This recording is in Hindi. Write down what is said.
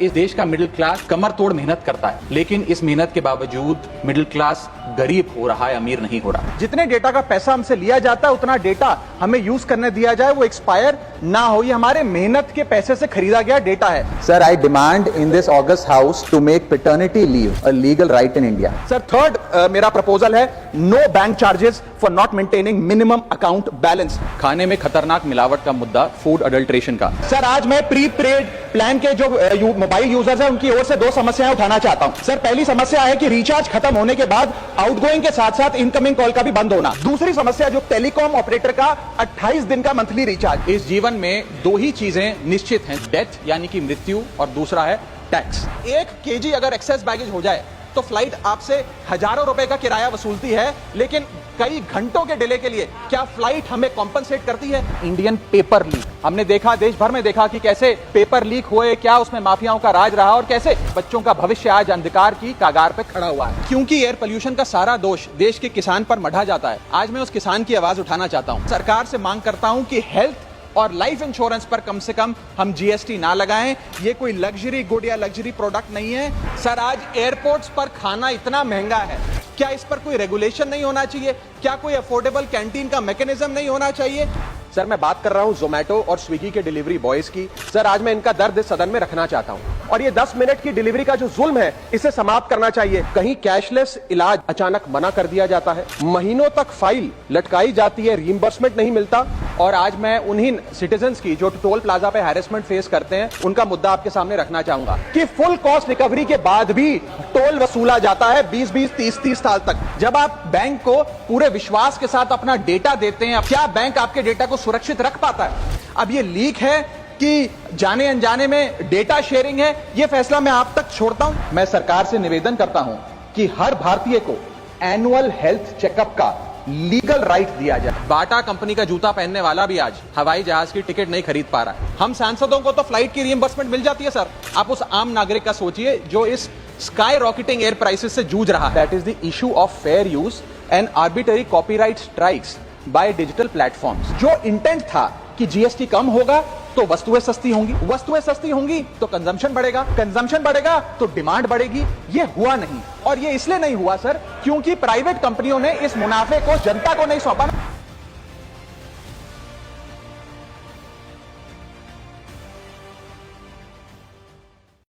इस देश का मिडिल क्लास कमर तोड़ मेहनत करता है, लेकिन इस मेहनत के बावजूद मिडिल क्लास गरीब हो रहा है, अमीर नहीं हो रहा। जितने डेटा का पैसा हमसे लिया जाता है उतना डेटा हमें यूज करने दिया जाए, वो एक्सपायर ना हो। ये हमारे मेहनत के पैसे से खरीदा गया डेटा है। Sir, I demand in this August House to make paternity leave a legal right in India. Sir third मेरा प्रपोजल है no bank charges for not maintaining minimum account balance. खाने में खतरनाक मिलावट का मुद्दा, फूड अडल्ट्रेशन का। सर आज मैं प्री पेड प्लान के जो मोबाइल यूजर्स हैं उनकी ओर से दो समस्याएं उठाना चाहता हूं। सर पहली समस्या है कि रिचार्ज खत्म होने के बाद आउटगोइंग के साथ साथ इनकमिंग कॉल का भी बंद होना। दूसरी समस्या जो टेलीकॉम ऑपरेटर का 28 दिन का मंथली रिचार्ज। इस जीवन में दो ही चीजें निश्चित हैं, डेथ यानी कि मृत्यु, और दूसरा है टैक्स। 1 केजी अगर एक्सेस बैगेज हो जाए तो फ्लाइट आपसे हजारों रुपए का किराया वसूलती है, लेकिन कई घंटों के डिले के लिए क्या फ्लाइट हमें कॉम्पनसेट करती है? इंडियन पेपर लीक हमने देखा, देश भर में देखा कि कैसे पेपर लीक हुए, क्या उसमें माफियाओं का राज रहा और कैसे बच्चों का भविष्य आज अंधकार की कागार पे खड़ा हुआ है। क्योंकि एयर पोल्यूशन का सारा दोष देश के किसान पर मढ़ा जाता है, आज मैं उस किसान की आवाज उठाना चाहता हूं। सरकार से मांग करता हूं कि हेल्थ और लाइफ इंश्योरेंस पर कम से कम हम जीएसटी ना लगाएं। ये कोई लग्जरी गुड या लग्जरी प्रोडक्ट नहीं है। सर आज एयरपोर्ट्स पर खाना इतना महंगा है, क्या इस पर कोई रेगुलेशन नहीं होना चाहिए? क्या कोई अफोर्डेबल कैंटीन का मैकेनिज्म नहीं होना चाहिए? सर मैं बात कर रहा हूं जोमेटो और स्विगी के डिलीवरी बॉयज की। सर आज मैं इनका दर्द इस सदन में रखना चाहता हूं, और ये 10 मिनट की डिलीवरी का जो जुल्म है इसे समाप्त करना चाहिए। कहीं कैशलेस इलाज अचानक मना कर दिया जाता है, महीनों तक फाइल लटकाई जाती है, रीइंबर्समेंट नहीं मिलता। और आज मैं उन्हीं सिटीजन्स की जो टोल प्लाजा पे हैरेसमेंट फेस करते हैं उनका मुद्दा आपके सामने रखना चाहूंगा कि फुल कॉस्ट रिकवरी के बाद भी टोल वसूला जाता है 20-20, 30-30 साल तक। जब आप बैंक को पूरे विश्वास के साथ अपना डेटा देते हैं, क्या बैंक आपके डेटा को सुरक्षित रख पाता है? अब ये लीक है कि जाने अनजाने में डेटा शेयरिंग है, ये फैसला मैं आप तक छोड़ता हूं। मैं सरकार से निवेदन करता हूं कि हर भारतीय को एनुअल हेल्थ चेकअप का लीगल राइट दिया जाए। बाटा कंपनी का जूता पहनने वाला भी आज हवाई जहाज की टिकट नहीं खरीद पा रहा है। हम सांसदों को तो फ्लाइट की रीइंबर्समेंट मिल जाती है सर, आप उस आम नागरिक का सोचिए जो इस स्काई रॉकेटिंग एयर प्राइसेस से जूझ रहा है। That is the issue of fair use and arbitrary copyright strikes by digital platforms. जो इंटेंट था कि जीएसटी कम होगा तो वस्तुएं सस्ती होंगी, वस्तुएं सस्ती होंगी तो कंजम्पशन बढ़ेगा, कंजम्पशन बढ़ेगा तो डिमांड बढ़ेगी। ये हुआ नहीं, और ये इसलिए नहीं हुआ सर क्योंकि प्राइवेट कंपनियों ने इस मुनाफे को जनता को नहीं सौंपा।